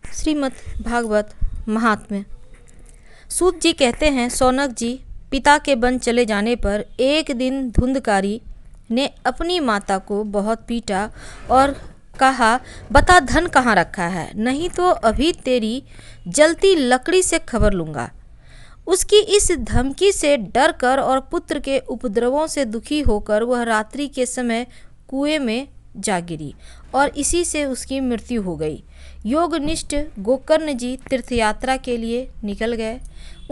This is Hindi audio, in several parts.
श्रीमद् भागवत महात्म्य। सूत जी कहते हैं, सौनक जी, पिता के वन चले जाने पर एक दिन धुंधकारी ने अपनी माता को बहुत पीटा और कहा, बता धन कहाँ रखा है, नहीं तो अभी तेरी जलती लकड़ी से खबर लूँगा। उसकी इस धमकी से डर कर और पुत्र के उपद्रवों से दुखी होकर वह रात्रि के समय कुएं में जा गिरी और इसी से उसकी मृत्यु हो गई। योगनिष्ठ गोकर्ण जी तीर्थयात्रा के लिए निकल गए।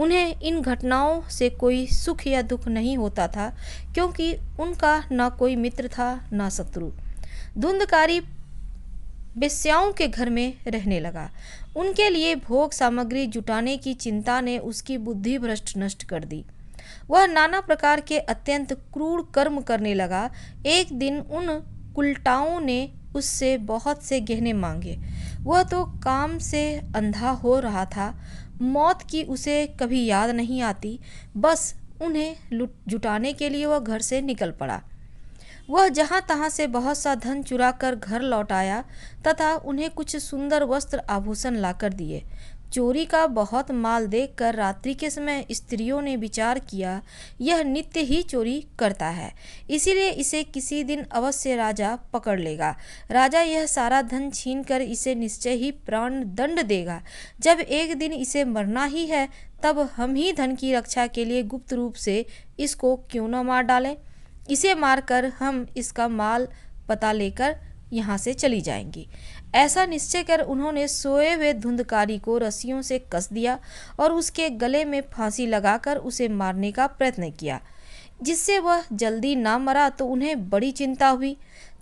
उन्हें इन घटनाओं से कोई सुख या दुख नहीं होता था, क्योंकि उनका न कोई मित्र था न शत्रु। धुंधकारी वेश्याओं के घर में रहने लगा। उनके लिए भोग सामग्री जुटाने की चिंता ने उसकी बुद्धि भ्रष्ट नष्ट कर दी। वह नाना प्रकार के अत्यंत क्रूर कर्म करने लगा। एक दिन उन कुलटाओं ने उससे बहुत से गहने मांगे। वह तो काम से अंधा हो रहा था। मौत की उसे कभी याद नहीं आती। बस उन्हें जुटाने के लिए वह घर से निकल पड़ा। वह जहाँ तहाँ से बहुत सा धन चुरा कर घर लौट आया तथा उन्हें कुछ सुंदर वस्त्र आभूषण लाकर दिए। चोरी का बहुत माल देखकर रात्रि के समय स्त्रियों ने विचार किया, यह नित्य ही चोरी करता है, इसीलिए इसे किसी दिन अवश्य राजा पकड़ लेगा। राजा यह सारा धन छीनकर इसे निश्चय ही प्राण दंड देगा। जब एक दिन इसे मरना ही है, तब हम ही धन की रक्षा के लिए गुप्त रूप से इसको क्यों न मार डालें। इसे मारकर हम इसका माल पता लेकर यहाँ से चली जाएंगी। ऐसा निश्चय कर उन्होंने सोए हुए धुंधकारी को रस्सियों से कस दिया और उसके गले में फांसी लगाकर उसे मारने का प्रयत्न किया। जिससे वह जल्दी ना मरा तो उन्हें बड़ी चिंता हुई।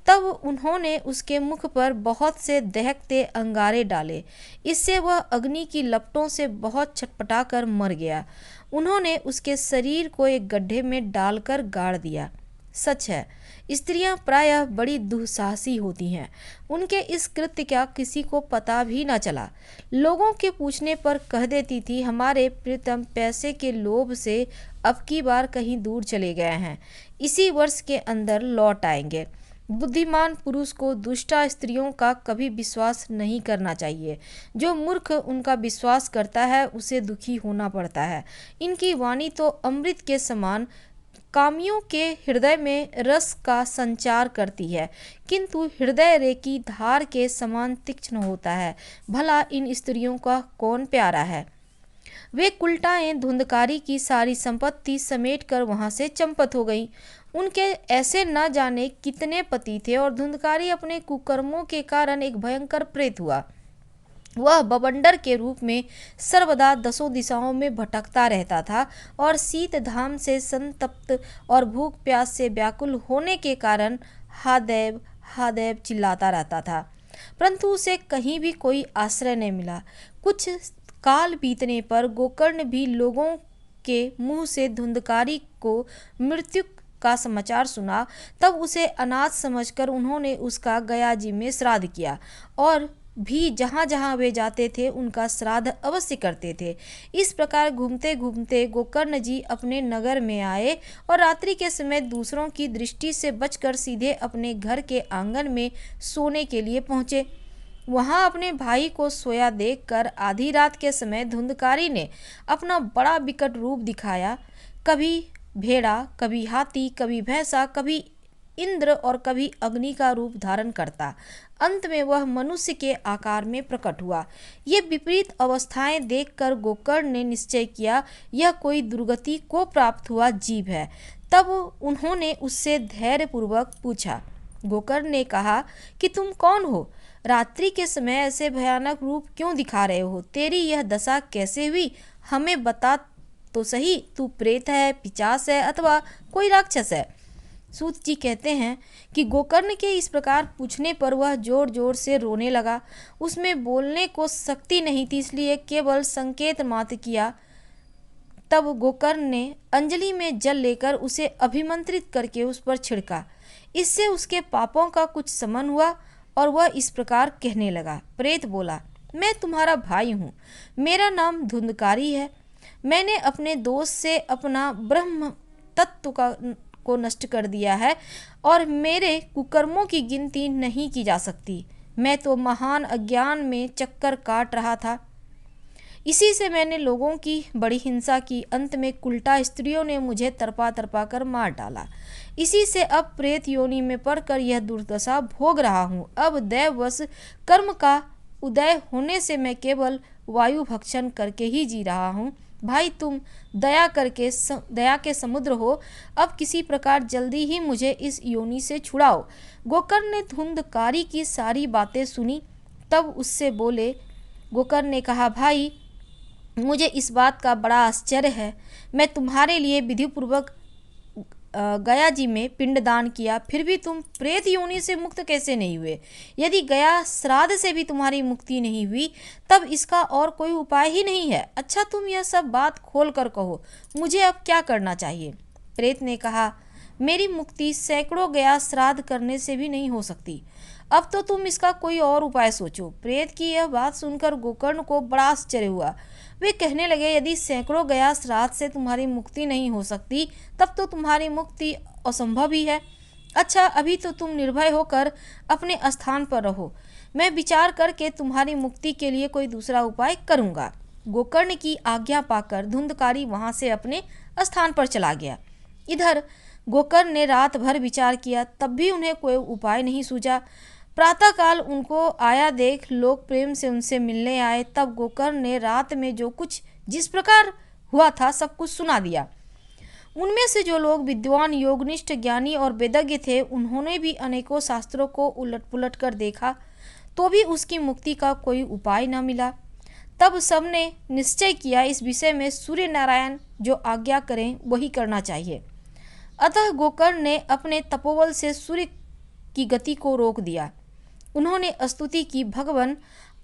तब उन्होंने उसके मुख पर बहुत से दहकते अंगारे डाले। इससे वह अग्नि की लपटों से बहुत छटपटा कर मर गया। उन्होंने उसके शरीर को एक गड्ढे में डालकर गाड़ दिया। सच है, स्त्रियां प्रायः बड़ी दुस्साहसी होती हैं। उनके इस कृत्य का किसी को पता भी न चला। लोगों के पूछने पर कह देती थी, हमारे प्रीतम पैसे के लोभ से अब की बार कहीं दूर चले गए हैं, इसी वर्ष के अंदर लौट आएंगे। बुद्धिमान पुरुष को दुष्टा स्त्रियों का कभी विश्वास नहीं करना चाहिए। जो मूर्ख उनका विश्वास करता है उसे दुखी होना पड़ता है। इनकी वाणी तो अमृत के समान कामियों के हृदय में रस का संचार करती है, किंतु हृदय रेकी धार के समान तीक्ष्ण होता है। भला इन स्त्रियों का कौन प्यारा है। वे कुलटाएं धुंधकारी की सारी संपत्ति समेटकर वहां से चंपत हो गईं। उनके ऐसे न जाने कितने पति थे और धुंधकारी अपने कुकर्मों के कारण एक भयंकर प्रेत हुआ। वह बवंडर के रूप में सर्वदा दसों दिशाओं में भटकता रहता था और शीत धाम से संतप्त और भूख प्यास से व्याकुल होने के कारण हादैव हादैव चिल्लाता रहता था, परंतु उसे कहीं भी कोई आश्रय नहीं मिला। कुछ काल बीतने पर गोकर्ण भी लोगों के मुंह से धुंधकारी को मृत्यु का समाचार सुना। तब उसे अनाथ समझकर उन्होंने उसका गया जी में श्राद्ध किया और भी जहाँ जहाँ वे जाते थे उनका श्राद्ध अवश्य करते थे। इस प्रकार घूमते घूमते गोकर्ण जी अपने नगर में आए और रात्रि के समय दूसरों की दृष्टि से बचकर सीधे अपने घर के आंगन में सोने के लिए पहुँचे। वहाँ अपने भाई को सोया देखकर आधी रात के समय धुंधकारी ने अपना बड़ा विकट रूप दिखाया। कभी भेड़ा, कभी हाथी, कभी भैंसा, कभी इंद्र और कभी अग्नि का रूप धारण करता। अंत में वह मनुष्य के आकार में प्रकट हुआ। ये विपरीत अवस्थाएं देखकर गोकर्ण ने निश्चय किया, यह कोई दुर्गति को प्राप्त हुआ जीव है। तब उन्होंने उससे धैर्यपूर्वक पूछा। गोकर्ण ने कहा कि तुम कौन हो, रात्रि के समय ऐसे भयानक रूप क्यों दिखा रहे हो, तेरी यह दशा कैसे हुई, हमें बता तो सही। तू प्रेत है, पिशाच है अथवा कोई राक्षस है। सूत जी कहते हैं कि गोकर्ण के इस प्रकार पूछने पर वह जोर जोर से रोने लगा। उसमें बोलने को शक्ति नहीं थी, इसलिए केवल संकेत मात्र किया। तब गोकर्ण ने अंजलि में जल लेकर उसे अभिमंत्रित करके उस पर छिड़का। इससे उसके पापों का कुछ शमन हुआ और वह इस प्रकार कहने लगा। प्रेत बोला, मैं तुम्हारा भाई हूँ, मेरा नाम धुंधकारी है। मैंने अपने दोष से अपना ब्रह्म तत्व को नष्ट कर दिया है और मेरे कुकर्मों की गिनती नहीं की जा सकती। मैं तो महान अज्ञान में चक्कर काट रहा था। इसी से मैंने लोगों की बड़ी हिंसा की। अंत में उल्टा स्त्रियों ने मुझे तरपा तरपा कर मार डाला। इसी से अब प्रेत योनि में पड़कर यह दुर्दशा भोग रहा हूँ। अब दैववश कर्म का उदय होने से मैं केवल वायु भक्षण करके ही जी रहा हूँ। भाई तुम दया के समुद्र हो, अब किसी प्रकार जल्दी ही मुझे इस योनि से छुड़ाओ। गोकर्ण ने धुंधकारी की सारी बातें सुनी, तब उससे बोले। गोकर्ण ने कहा, भाई मुझे इस बात का बड़ा आश्चर्य है। मैं तुम्हारे लिए विधिपूर्वक गया जी में पिंडदान किया, फिर भी तुम प्रेत योनि से मुक्त कैसे नहीं हुए? यदि गया श्राद्ध से भी तुम्हारी मुक्ति नहीं हुई, तब इसका और कोई उपाय ही नहीं है। अच्छा, तुम यह सब बात खोल कर कहो, मुझे अब क्या करना चाहिए? प्रेत ने कहा, मेरी मुक्ति सैकड़ों गया श्राद्ध करने से भी नहीं हो सकती। अब तो तुम इसका कोई और उपाय सोचो। प्रेत की यह बात सुनकर गोकर्ण को बड़ा आश्चर्य हुआ। वे कहने लगे, यदि सैकड़ों गया श्राद्ध से तुम्हारी मुक्ति नहीं हो सकती, तब तो तुम्हारी मुक्ति असंभव ही है। अच्छा, अभी तो तुम निर्भय होकर अपने स्थान पर रहो, मैं विचार करके तुम्हारी मुक्ति के लिए कोई दूसरा उपाय करूँगा। गोकर्ण की आज्ञा पाकर धुंधकारी वहाँ से अपने स्थान पर चला गया। इधर गोकर्ण ने रात भर विचार किया, तब भी उन्हें कोई उपाय नहीं सूझा। प्रातःकाल उनको आया देख लोग प्रेम से उनसे मिलने आए। तब गोकर्ण ने रात में जो कुछ जिस प्रकार हुआ था सब कुछ सुना दिया। उनमें से जो लोग विद्वान, योगनिष्ठ, ज्ञानी और वेदज्ञ थे, उन्होंने भी अनेकों शास्त्रों को उलट पुलट कर देखा, तो भी उसकी मुक्ति का कोई उपाय न मिला। तब सबने निश्चय किया, इस विषय में सूर्य नारायण जो आज्ञा करें वही करना चाहिए। अतः गोकर्ण ने अपने तपोबल से सूर्य की गति को रोक दिया। उन्होंने स्तुति की, भगवान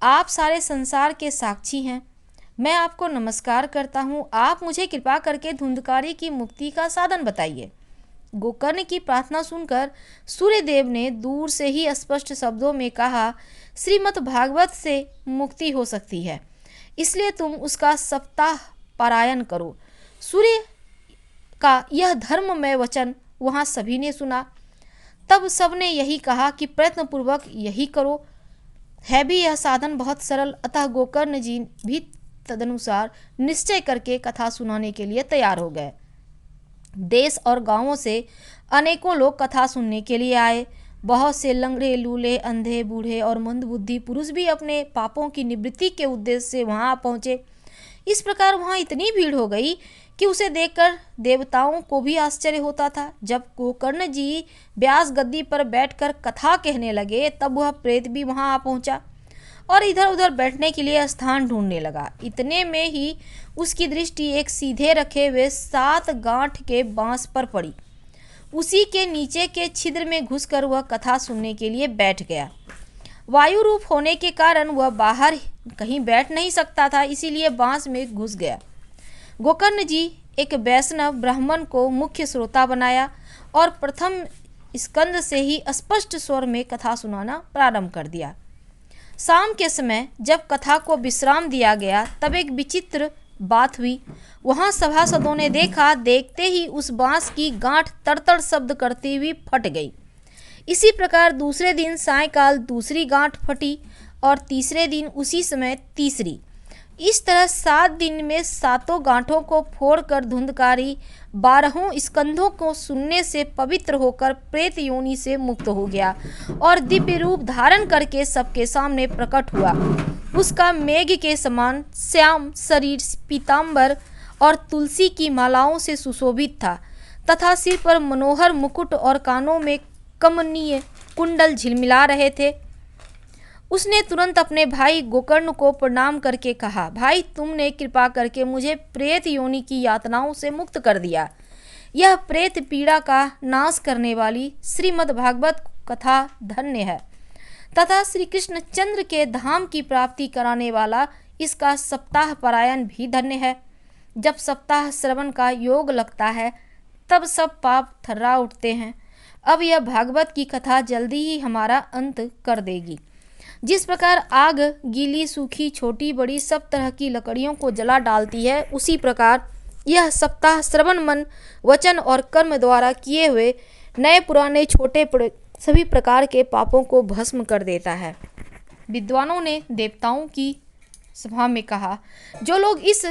आप सारे संसार के साक्षी हैं, मैं आपको नमस्कार करता हूँ, आप मुझे कृपा करके धुंधकारी की मुक्ति का साधन बताइए। गोकर्ण की प्रार्थना सुनकर सूर्यदेव ने दूर से ही स्पष्ट शब्दों में कहा, श्रीमद् भागवत से मुक्ति हो सकती है, इसलिए तुम उसका सप्ताह पारायण करो। सूर्य का यह धर्ममय वचन वहाँ सभी ने सुना। तब सबने यही कहा कि प्रयत्नपूर्वक यही करो। है भी यह साधन बहुत सरल। अतः गोकर्ण जी भी तदनुसार निश्चय करके कथा सुनाने के लिए तैयार हो गए। देश और गांवों से अनेकों लोग कथा सुनने के लिए आए। बहुत से लंगड़े, लूले, अंधे, बूढ़े और मंदबुद्धि पुरुष भी अपने पापों की निवृत्ति के उद्देश्य से वहां पहुंचे। इस प्रकार वहां इतनी भीड़ हो गई कि उसे देखकर देवताओं को भी आश्चर्य होता था। जब गोकर्ण जी व्यास गद्दी पर बैठकर कथा कहने लगे, तब वह प्रेत भी वहां आ पहुंचा और इधर उधर बैठने के लिए स्थान ढूंढने लगा। इतने में ही उसकी दृष्टि एक सीधे रखे हुए 7 गांठ के बांस पर पड़ी। उसी के नीचे के छिद्र में घुसकर वह कथा सुनने के लिए बैठ गया। वायु रूप होने के कारण वह बाहर कहीं बैठ नहीं सकता था, इसीलिए बांस में घुस गया। गोकर्ण जी एक वैष्णव ब्राह्मण को मुख्य श्रोता बनाया और प्रथम स्कंद से ही स्पष्ट स्वर में कथा सुनाना प्रारंभ कर दिया। शाम के समय जब कथा को विश्राम दिया गया, तब एक विचित्र बात हुई। वहां सभासदों ने देखा, देखते ही उस बांस की गांठ तड़तड़ शब्द करती हुई फट गई। इसी प्रकार दूसरे दिन सायंकाल दूसरी गांठ फटी और तीसरे दिन उसी समय तीसरी। इस तरह 7 दिन में 7 गांठों को फोड़कर धुंधकारी 12 स्कंधों को सुनने से पवित्र होकर प्रेत योनि से मुक्त हो गया और दिव्य रूप धारण करके सबके सामने प्रकट हुआ। उसका मेघ के समान श्याम शरीर पीतांबर और तुलसी की मालाओं से सुशोभित था तथा सिर पर मनोहर मुकुट और कानों में कमनीय कुंडल झिलमिला रहे थे। उसने तुरंत अपने भाई गोकर्ण को प्रणाम करके कहा, भाई तुमने कृपा करके मुझे प्रेत योनि की यातनाओं से मुक्त कर दिया। यह प्रेत पीड़ा का नाश करने वाली श्रीमद् भागवत कथा धन्य है तथा श्री कृष्ण चंद्र के धाम की प्राप्ति कराने वाला इसका सप्ताह पारायण भी धन्य है। जब सप्ताह श्रवण का योग लगता है तब सब पाप थर्रा उठते हैं। अब यह भागवत की कथा जल्दी ही हमारा अंत कर देगी। जिस प्रकार आग गीली, सूखी, छोटी बड़ी सब तरह की लकड़ियों को जला डालती है, उसी प्रकार यह सप्ताह श्रवण मन, वचन और कर्म द्वारा किए हुए नए पुराने छोटे सभी प्रकार के पापों को भस्म कर देता है। विद्वानों ने देवताओं की सभा में कहा, जो लोग इस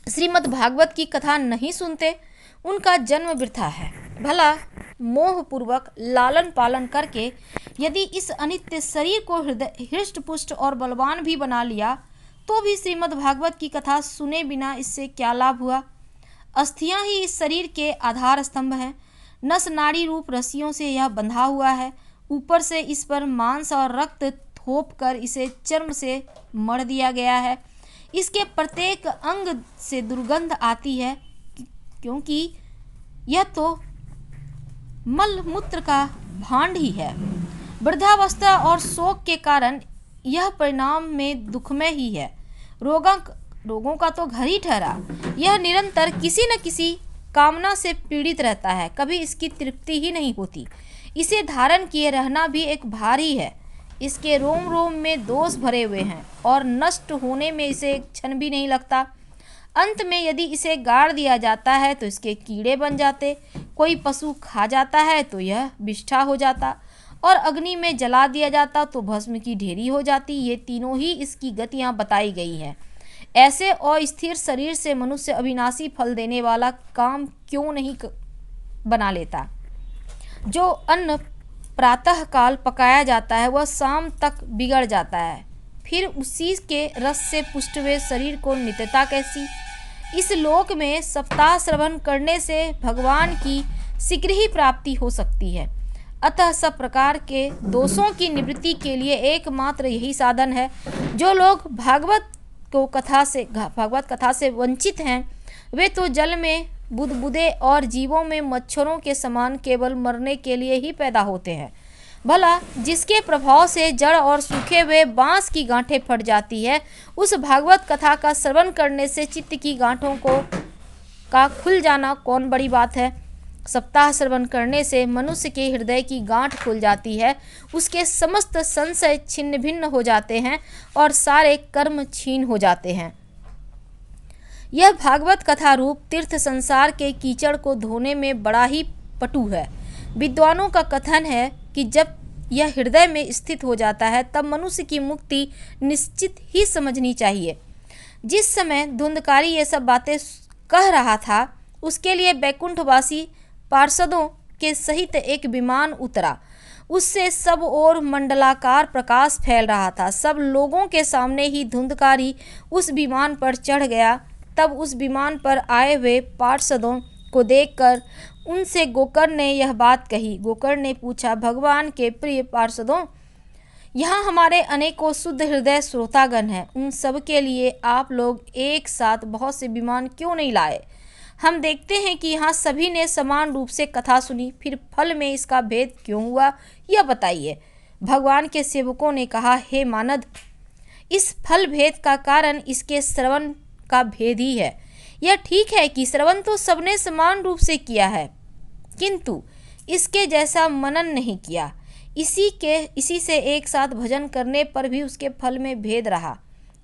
श्रीमद् भागवत की कथा नहीं सुनते उनका जन्म वृथा है। भला मोहपूर्वक लालन पालन करके यदि इस अनित्य शरीर को हृष्ट पुष्ट और बलवान भी बना लिया तो भी श्रीमद् भागवत की कथा सुने बिना इससे क्या लाभ हुआ। अस्थियां ही इस शरीर के आधार स्तंभ हैं। नस नाड़ी रूप रस्सियों से यह बंधा हुआ है। ऊपर से इस पर मांस और रक्त थोप कर इसे चर्म से मढ़ दिया गया है। इसके प्रत्येक अंग से दुर्गंध आती है, क्योंकि यह तो मल मूत्र का भांड ही है। वृद्धावस्था और शोक के कारण यह परिणाम में दुखमय ही है। रोगों का तो घर ही ठहरा। यह निरंतर किसी न किसी कामना से पीड़ित रहता है, कभी इसकी तृप्ति ही नहीं होती। इसे धारण किए रहना भी एक भार ही है। इसके रोम रोम में दोष भरे हुए हैं और नष्ट होने में इसे एक क्षण भी नहीं लगता। अंत में यदि इसे गाड़ दिया जाता है तो इसके कीड़े बन जाते, कोई पशु खा जाता है तो यह विष्ठा हो जाता, और अग्नि में जला दिया जाता तो भस्म की ढेरी हो जाती। ये तीनों ही इसकी गतियाँ बताई गई हैं। ऐसे अस्थिर शरीर से मनुष्य अविनाशी फल देने वाला काम क्यों नहीं बना लेता। जो अन्न प्रातः काल पकाया जाता है वह शाम तक बिगड़ जाता है, फिर उसी के रस से पुष्ट हुए शरीर को नित्यता कैसी। इस लोक में सप्ताह श्रवण करने से भगवान की शीघ्र ही प्राप्ति हो सकती है। अतः सब प्रकार के दोषों की निवृत्ति के लिए एकमात्र यही साधन है। जो लोग भागवत कथा से वंचित हैं वे तो जल में बुदबुदे और जीवों में मच्छरों के समान केवल मरने के लिए ही पैदा होते हैं। भला जिसके प्रभाव से जड़ और सूखे हुए बांस की गांठें फट जाती है, उस भागवत कथा का श्रवण करने से चित्त की गांठों का खुल जाना कौन बड़ी बात है। सप्ताह श्रवण करने से मनुष्य के हृदय की गांठ खुल जाती है, उसके समस्त संशय छिन्न भिन्न हो जाते हैं और सारे कर्म छीन हो जाते हैं। यह भागवत कथा रूप तीर्थ संसार के कीचड़ को धोने में बड़ा ही पटु है। विद्वानों का कथन है कि जब यह हृदय में स्थित हो जाता है तब मनुष्य की मुक्ति निश्चित ही समझनी चाहिए। जिस समय धुंधकारी ये सब बातें कह रहा था उसके लिए बैकुंठवासी पार्षदों के सहित एक विमान उतरा। उससे सब ओर मंडलाकार प्रकाश फैल रहा था। सब लोगों के सामने ही धुंधकारी उस विमान पर चढ़ गया। तब उस विमान पर आए हुए पार्षदों को देखकर उनसे गोकर्ण ने यह बात कही। गोकर्ण ने पूछा, भगवान के प्रिय पार्षदों, यहाँ हमारे अनेकों शुद्ध हृदय श्रोतागण हैं, उन सब के लिए आप लोग एक साथ बहुत से विमान क्यों नहीं लाए। हम देखते हैं कि यहाँ सभी ने समान रूप से कथा सुनी, फिर फल में इसका भेद क्यों हुआ यह बताइए। भगवान के सेवकों ने कहा, हे मानद, इस फल भेद का कारण इसके श्रवण का भेद ही है। यह ठीक है कि श्रवण तो सबने समान रूप से किया है, किंतु इसके जैसा मनन नहीं किया। इसी से एक साथ भजन करने पर भी उसके फल में भेद रहा।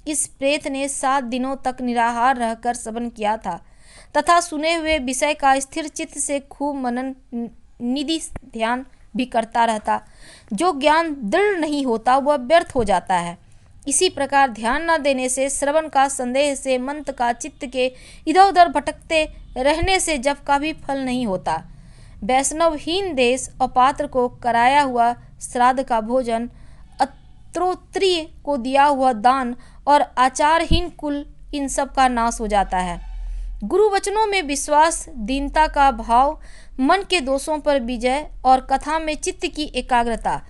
इस प्रेत ने 7 दिनों तक निराहार रहकर श्रवण किया था तथा सुने हुए विषय का स्थिर चित्त से खूब मनन निधि ध्यान भी करता रहता। जो ज्ञान दृढ़ नहीं होता वह व्यर्थ हो जाता है। इसी प्रकार ध्यान न देने से, श्रवण का संदेह से, मंत्र का चित्त के इधर उधर भटकते रहने से जप का भी फल नहीं होता। वैष्णवहीन देश और पात्र को कराया हुआ श्राद्ध का भोजन, अत्रोत्रीय को दिया हुआ दान और आचारहीन कुल, इन सब का नाश हो जाता है। गुरु वचनों में विश्वास, दीनता का भाव, मन के दोषों पर विजय और कथा में चित्त की एकाग्रता,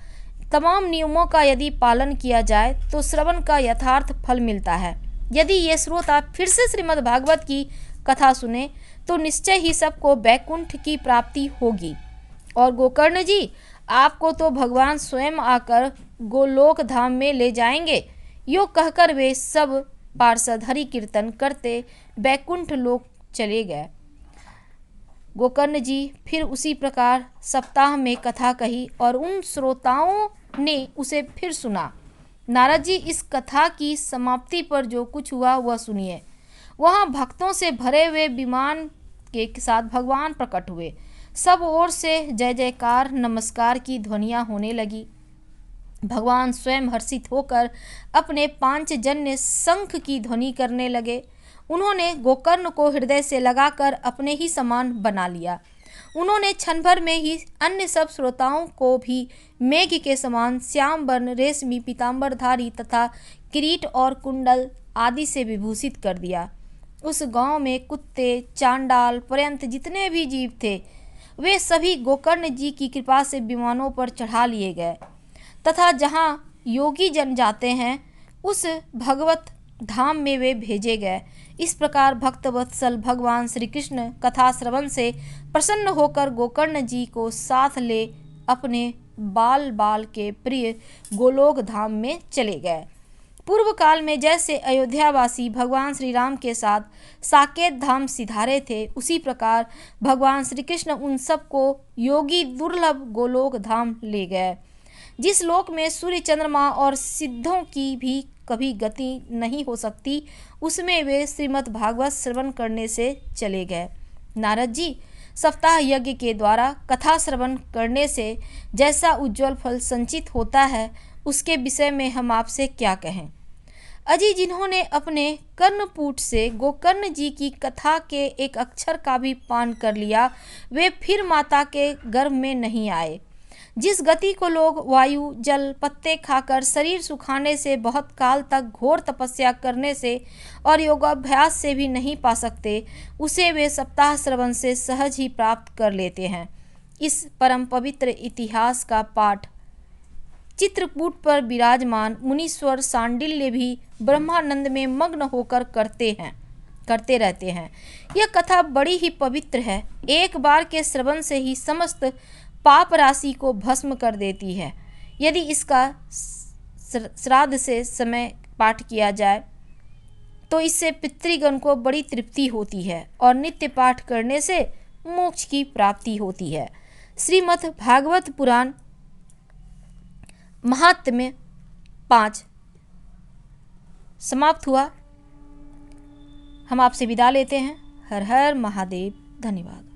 तमाम नियमों का यदि पालन किया जाए तो श्रवण का यथार्थ फल मिलता है। यदि ये श्रोता फिर से श्रीमद् भागवत की कथा सुने तो निश्चय ही सबको बैकुंठ की प्राप्ति होगी। और गोकर्ण जी, आपको तो भगवान स्वयं आकर गोलोक धाम में ले जाएंगे। यो कहकर वे सब पार्षद हरि कीर्तन करते बैकुंठ लोक चले गए। गोकर्ण जी फिर उसी प्रकार सप्ताह में कथा कही और उन श्रोताओं ने उसे फिर सुना। नारद जी, इस कथा की समाप्ति पर जो कुछ हुआ वह सुनिए। वहाँ भक्तों से भरे हुए विमान के साथ भगवान प्रकट हुए। सब ओर से जय जयकार, नमस्कार की ध्वनियाँ होने लगी। भगवान स्वयं हर्षित होकर अपने पांचजन्य शंख की ध्वनि करने लगे। उन्होंने गोकर्ण को हृदय से लगाकर अपने ही समान बना लिया। उन्होंने क्षण भर में ही अन्य सब श्रोताओं को भी मेघ के समान श्याम वर्ण, रेशमी पीताम्बरधारी तथा किरीट और कुंडल आदि से विभूषित कर दिया। उस गांव में कुत्ते, चांडाल पर्यंत जितने भी जीव थे, वे सभी गोकर्ण जी की कृपा से विमानों पर चढ़ा लिए गए तथा जहां योगी जन जाते हैं उस भगवत धाम में वे भेजे गए। इस प्रकार भक्तवत्सल भगवान श्री कृष्ण कथा श्रवण से प्रसन्न होकर गोकर्ण जी को साथ ले अपने बाल बाल के प्रिय गोलोक धाम में चले गए। पूर्व काल में जैसे अयोध्यावासी भगवान श्री राम के साथ साकेत धाम सिधारे थे, उसी प्रकार भगवान श्री कृष्ण उन सबको योगी दुर्लभ गोलोक धाम ले गए, जिस लोक में सूर्य, चंद्रमा और सिद्धों की भी कभी गति नहीं हो सकती। उसमें वे श्रीमद् भागवत श्रवण करने से चले गए। नारद जी, सप्ताह यज्ञ के द्वारा कथा श्रवण करने से जैसा उज्जवल फल संचित होता है, उसके विषय में हम आपसे क्या कहें। अजी, जिन्होंने अपने कर्णपूट से गोकर्ण जी की कथा के एक अक्षर का भी पान कर लिया, वे फिर माता के गर्भ में नहीं आए। जिस गति को लोग वायु, जल, पत्ते खाकर, शरीर सुखाने से, बहुत काल तक घोर तपस्या करने से और योगाभ्यास से भी नहीं पा सकते, उसे वे सप्ताह श्रवण से सहज ही प्राप्त कर लेते हैं। इस परम पवित्र इतिहास का पाठ चित्रकूट पर विराजमान मुनीश्वर सांडिल्य भी ब्रह्मानंद में मग्न होकर करते रहते हैं। यह कथा बड़ी ही पवित्र है। एक बार के श्रवण से ही समस्त पाप राशि को भस्म कर देती है। यदि इसका श्राद्ध से समय पाठ किया जाए तो इससे पितृगण को बड़ी तृप्ति होती है और नित्य पाठ करने से मोक्ष की प्राप्ति होती है। श्रीमद् भागवत पुराण महात्म्य 5 समाप्त हुआ। हम आपसे विदा लेते हैं। हर हर महादेव। धन्यवाद।